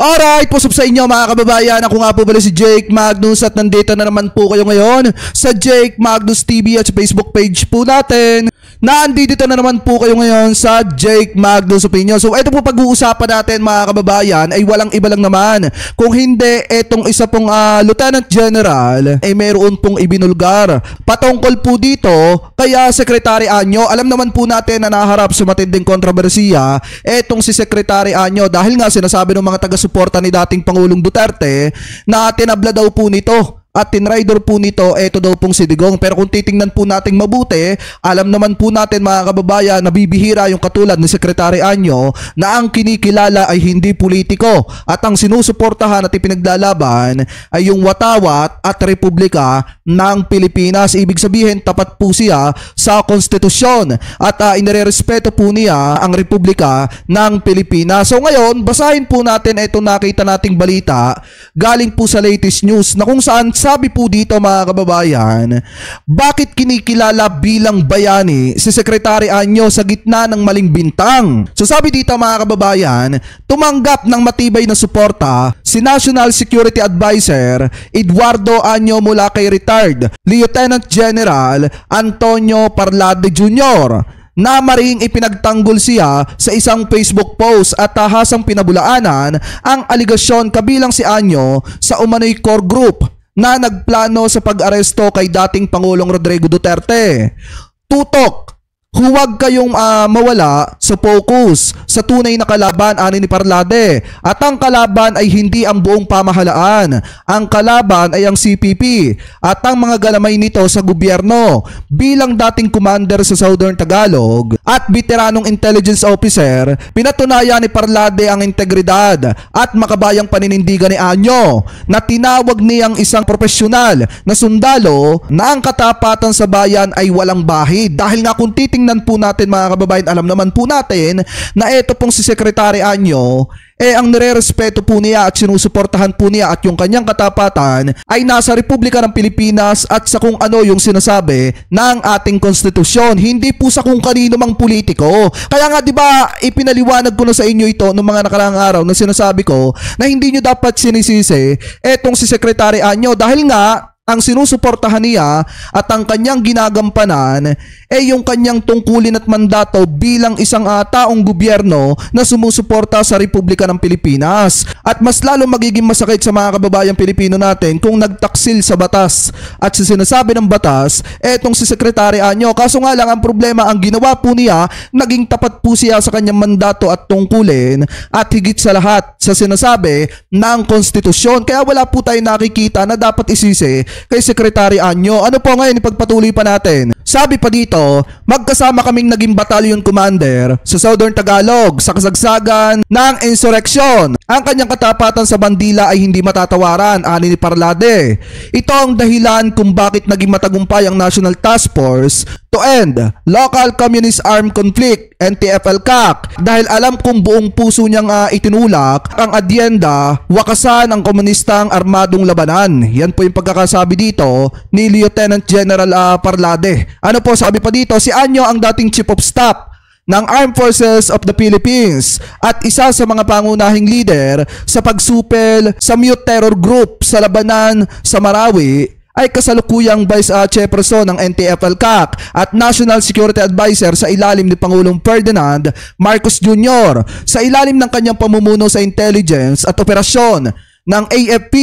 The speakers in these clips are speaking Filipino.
Alright, pusop sa inyo mga kababayan. Ako nga po pala si Jake Magnus at nandito na naman po kayo ngayon sa Jake Magnus TV at sa Facebook page po natin. Nandito na naman po kayo ngayon sa Jake Magnus Opinion. So ito po pag-uusapan natin mga kababayan ay walang iba lang naman. Kung hindi, etong isa pong Lieutenant General ay meron pong ibinulgar patungkol po dito kaya Secretary Anyo. Alam naman po natin na naharap sa matinding kontrobersiya etong si Secretary Anyo dahil nga sinasabi ng mga taga-suporta ni dating Pangulong Duterte na tinabla daw po nito at tinrider po nito, eto daw pong si Digong. Pero kung titingnan po natin mabuti, alam naman po natin mga kababayan na bibihira yung katulad ni Secretary Anyo na ang kinikilala ay hindi politiko at ang sinusuportahan at ipinaglalaban ay yung watawat at republika ng Pilipinas. Ibig sabihin tapat po siya sa konstitusyon at inirerespeto po niya ang republika ng Pilipinas. So ngayon, basahin po natin itong nakita nating balita galing po sa latest news na kung saan sabi po dito mga kababayan, bakit kinikilala bilang bayani si Secretary Anyo sa gitna ng maling bintang? So sabi dito mga kababayan, tumanggap ng matibay na suporta si National Security Advisor Eduardo Anyo mula kay retired Lieutenant General Antonio Parlade Jr. na maring ipinagtanggol siya sa isang Facebook post at tahasang pinabulaanan ang aligasyon kabilang si Anyo sa umano'y core group na nagplano sa pag-aresto kay dating Pangulong Rodrigo Duterte. Tutok, huwag kayong mawala sa focus sa tunay na kalaban ani ni Parlade. At ang kalaban ay hindi ang buong pamahalaan. Ang kalaban ay ang CPP at ang mga galamay nito sa gobyerno. Bilang dating commander sa Southern Tagalog at veteranong intelligence officer, pinatunayan ni Parlade ang integridad at makabayang paninindigan ni Anyo na tinawag niyang isang profesional na sundalo na ang katapatan sa bayan ay walang bahid. Dahil nga kung tingnan po natin mga kababayan, alam naman po natin na ito pong si Secretary Anyo ang nirerespeto po niya at sinusuportahan po niya at yung kanyang katapatan ay nasa Republika ng Pilipinas at sa kung ano yung sinasabi ng ating konstitusyon, hindi po sa kung kanino mang politiko. Kaya nga 'di ba ipinaliwanag ko na sa inyo ito noong mga nakaraang araw na sinasabi ko na hindi nyo dapat sinisisi etong si Secretary Anyo dahil nga ang sinusuportahan niya at ang kanyang ginagampanan ay yung kanyang tungkulin at mandato bilang isang taong gobyerno na sumusuporta sa Republika ng Pilipinas. At mas lalo magiging masakit sa mga kababayang Pilipino natin kung nagtaksil sa batas at sa sinasabi ng batas etong si Secretary Anyo. Kaso nga lang ang problema, ang ginawa po niya, naging tapat po siya sa kanyang mandato at tungkulin at higit sa lahat sa sinasabi ng konstitusyon. Kaya wala po tayong nakikita na dapat isisi kay Secretary Anyo. Ano po ngayon, ipagpatuloy pa natin. Sabi pa dito, magkasama kaming naging battalion commander sa Southern Tagalog sa kasagsagan ng insurrection. Ang kanyang katapatan sa bandila ay hindi matatawaran, ani ni Parlade. Ito ang dahilan kung bakit naging matagumpay ang National Task Force to End Local Communist Armed Conflict, NTF-ELCAC, dahil alam kong buong puso niyang itinulak ang adyenda, wakasan ang komunistang armadong labanan. Yan po yung pagkakasabi dito ni Lieutenant General Parlade. Ano po sabi pa dito? Si Anyo ang dating Chief of Staff ng Armed Forces of the Philippines at isa sa mga pangunahing leader sa pagsupel sa mute terror group sa labanan sa Marawi, ay kasalukuyang Vice Chairperson ng NTF-ELCAC at National Security Advisor sa ilalim ni Pangulong Ferdinand Marcos Jr. sa ilalim ng kanyang pamumuno sa intelligence at operasyon ng AFP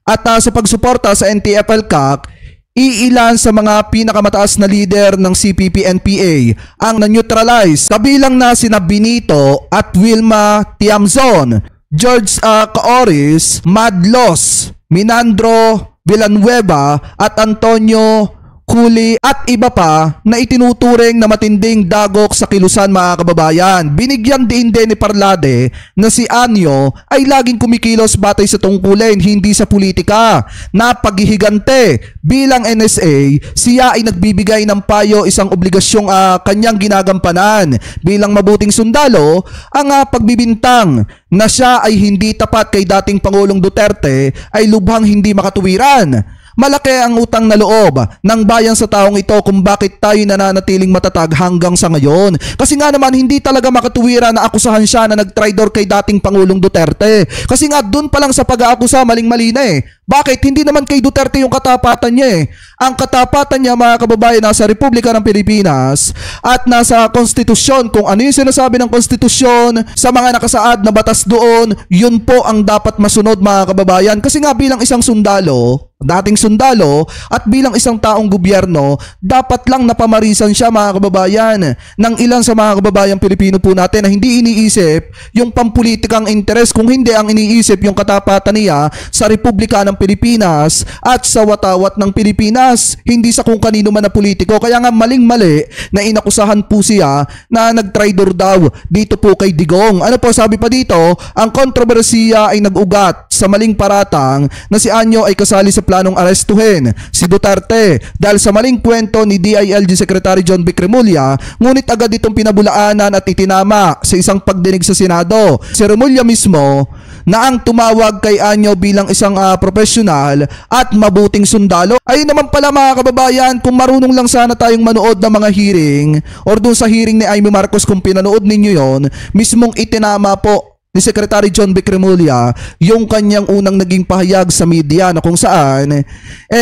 at sa pagsuporta sa NTF-ELCAC. Iilan sa mga pinakamataas na leader ng CPP-NPA ang na-neutralize, kabilang na sina Benito at Wilma Tiamzon, George Caoris, Madlos, Minandro Villanueva at Antonio Culi at iba pa na itinuturing na matinding dagok sa kilusan mga kababayan. Binigyan din ni Parlade na si Anyo ay laging kumikilos batay sa tungkulin, hindi sa politika. Na paghihigante bilang NSA, siya ay nagbibigay ng payo, isang obligasyong kanyang ginagampanan. Bilang mabuting sundalo, ang pagbibintang na siya ay hindi tapat kay dating Pangulong Duterte ay lubhang hindi makatuwiran. Malaki ang utang na loob ng bayan sa taong ito kung bakit tayo nananatiling matatag hanggang sa ngayon. Kasi nga naman hindi talaga makatuwira na akusahan siya na nag-traitor kay dating Pangulong Duterte. Kasi nga dun pa lang sa pag-aakusa maling-mali na eh. Bakit? Hindi naman kay Duterte yung katapatan niya eh. Ang katapatan niya mga kababayan nasa Republika ng Pilipinas at nasa konstitusyon. Kung ano yung sinasabi ng konstitusyon sa mga nakasaad na batas doon, yun po ang dapat masunod mga kababayan. Kasi nga bilang isang sundalo, dating sundalo at bilang isang taong gobyerno, dapat lang napamarisan siya mga kababayan ng ilan sa mga kababayang Pilipino po natin na hindi iniisip yung pampulitikang interes, kung hindi ang iniisip yung katapatan niya sa Republika ng Pilipinas at sa watawat ng Pilipinas, hindi sa kung kanino man na politiko. Kaya nga maling-mali na inakusahan po siya na nag-traitor daw dito po kay Digong. Ano po sabi pa dito? Ang kontrobersiya ay nag-ugat sa maling paratang na si Anyo ay kasali sa planong arestuhin si Duterte dahil sa maling kwento ni DILG Secretary John Vic Remulla, ngunit agad itong pinabulaanan at itinama sa isang pagdinig sa Senado. Si Remulla mismo na ang tumawag kay Anyo bilang isang profesional at mabuting sundalo. Ayun naman pala mga kababayan, kung marunong lang sana tayong manood ng mga hearing or dun sa hearing ni Amy Marcos, kung pinanood ninyo yon, mismong itinama po ni Secretary John Vic Remulla yung kanyang unang naging pahayag sa media na kung saan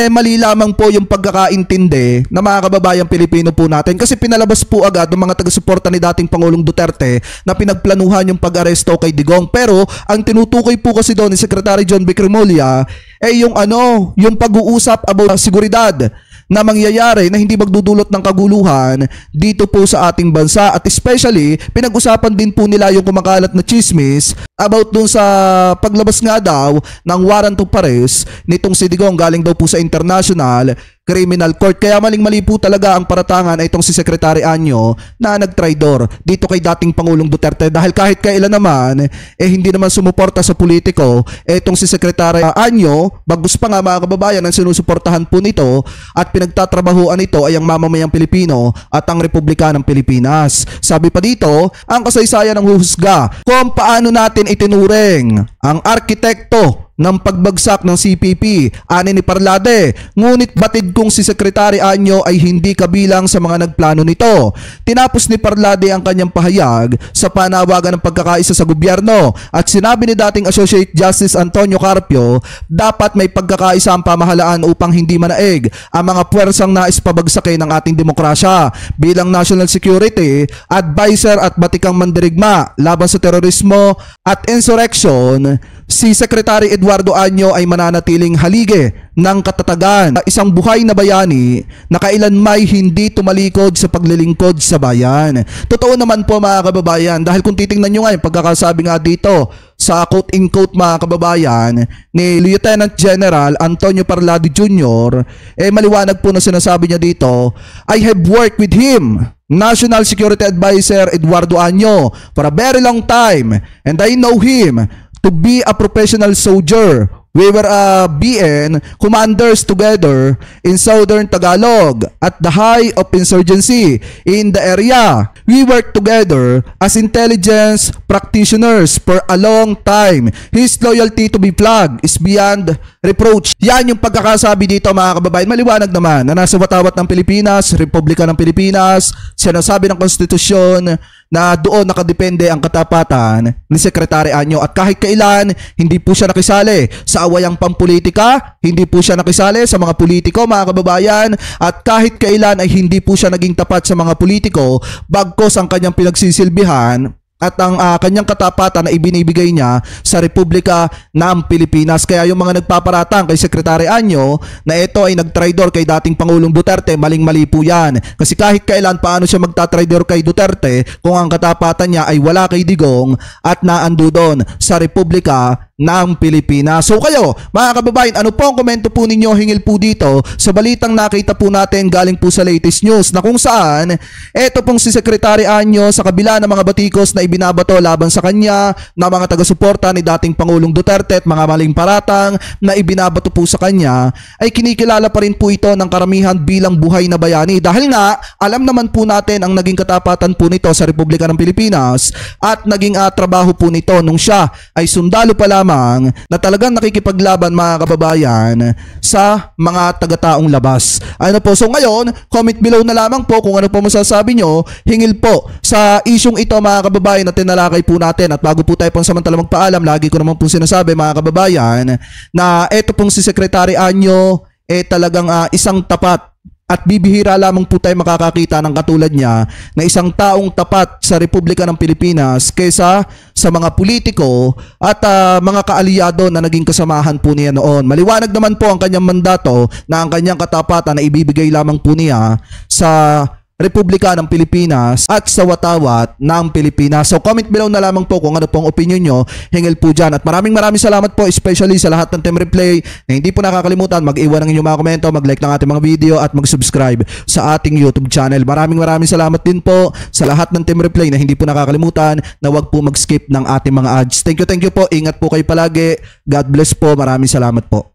mali lamang po yung pagkakaintindi na mga kababayang Pilipino po natin, kasi pinalabas po agad ng mga taga-suporta ni dating Pangulong Duterte na pinagplanuhan yung pag-aresto kay Digong. Pero ang tinutukoy po kasi doon ni Secretary John Vic Remulla yung pag-uusap about seguridad na mangyayari na hindi magdudulot ng kaguluhan dito po sa ating bansa. At especially, pinag-usapan din po nila yung kumakalat na chismis about dun sa paglabas nga daw ng warrant of arrest nitong si Digong galing daw po sa International Criminal Court. Kaya maling-mali po talaga ang paratangan ay itong si Secretary Anyo na nag-traitor dito kay dating Pangulong Duterte, dahil kahit kailan naman hindi naman sumuporta sa politiko itong si Secretary Anyo, bagus pa nga mga kababayan ang sinusuportahan po nito at pinagtatrabahuan nito ay ang mamamayang Pilipino at ang Republika ng Pilipinas. Sabi pa dito, ang kasaysayan ng huhusga kung paano natin itinuring ang arkitekto ng pagbagsak ng CPP, ani ni Parlade. Ngunit batid kong si Secretary Anyo ay hindi kabilang sa mga nagplano nito. Tinapos ni Parlade ang kanyang pahayag sa panawagan ng pagkakaisa sa gobyerno at sinabi ni dating Associate Justice Antonio Carpio, dapat may pagkakaisa ang pamahalaan upang hindi manaig ang mga puwersang nais pabagsakin ng ating demokrasya. Bilang National Security Advisor at batikang mandirigma laban sa terorismo at insurrection, si Secretary Eduardo Anyo ay mananatiling halige ng katatagan, isang buhay na bayani na kailanmay hindi tumalikod sa paglilingkod sa bayan. Totoo naman po mga kababayan, dahil kung titingnan nyo nga yung pagkakasabi nga dito sa quote-in-quote mga kababayan ni Lieutenant General Antonio Parlade Jr., maliwanag po na sinasabi niya dito, I have worked with him, National Security Advisor Eduardo Anyo, for a very long time and I know him to be a professional soldier. We were BN commanders together in Southern Tagalog at the height of insurgency in the area. We worked together as intelligence practitioners for a long time. His loyalty to be flagged is beyond reproach. Yan yung pagkakasabi dito mga kababayan. Maliwanag naman na nasa watawat ng Pilipinas, Republika ng Pilipinas, sinasabi ng konstitusyon na doon nakadepende ang katapatan ni Secretary Anyo at kahit kailan hindi po siya nakisali sa awayang pampolitika, hindi po siya nakisali sa mga politiko mga kababayan, at kahit kailan ay hindi po siya naging tapat sa mga politiko bagkos ang kanyang pinagsisilbihan at ang kanyang katapatan na ibinibigay niya sa Republika ng Pilipinas. Kaya yung mga nagpaparatang kay Secretary Anyo na ito ay nag-traitor kay dating Pangulong Duterte, maling-mali po yan. Kasi kahit kailan paano siya magta-traitor kay Duterte kung ang katapatan niya ay wala kay Digong at naando doon sa Republika ng Pilipinas. So kayo, mga kababayan, ano po ang komento po ninyo hingil po dito sa balitang nakita po natin galing po sa latest news na kung saan eto pong si Secretary Anyo sa kabila ng mga batikos na ibinabato laban sa kanya ng mga taga-suporta ni dating Pangulong Duterte at mga maling paratang na ibinabato po sa kanya, ay kinikilala pa rin po ito ng karamihan bilang buhay na bayani. Dahil nga, alam naman po natin ang naging katapatan po nito sa Republika ng Pilipinas at naging trabaho po nito nung siya ay sundalo pa lamang na talagang nakikipaglaban mga kababayan sa mga taga-taong labas. Ano po, so ngayon, comment below na lamang po kung ano po masasabi nyo hingil po sa isyong ito mga kababayan na tinalakay po natin. At bago po tayo pang samantala magpaalam, lagi ko naman po sinasabi mga kababayan na eto pong si Secretary Anyo talagang isang tapat at bibihira lamang po tayo makakakita ng katulad niya na isang taong tapat sa Republika ng Pilipinas kaysa sa mga politiko at mga kaalyado na naging kasamahan po niya noon. Maliwanag naman po ang kanyang mandato na ang kanyang katapatan na ibibigay lamang po niya sa Republika ng Pilipinas at sa watawat ng Pilipinas. So comment below na lamang po kung ano pong opinion nyo hingil po dyan. At maraming salamat po especially sa lahat ng Team Replay na hindi po nakakalimutan mag-iwan ng inyong mga komento, mag-like ng ating mga video at mag-subscribe sa ating YouTube channel. Maraming salamat din po sa lahat ng Team Replay na hindi po nakakalimutan na wag po mag-skip ng ating mga ads. Thank you po. Ingat po kayo palagi. God bless po. Maraming salamat po.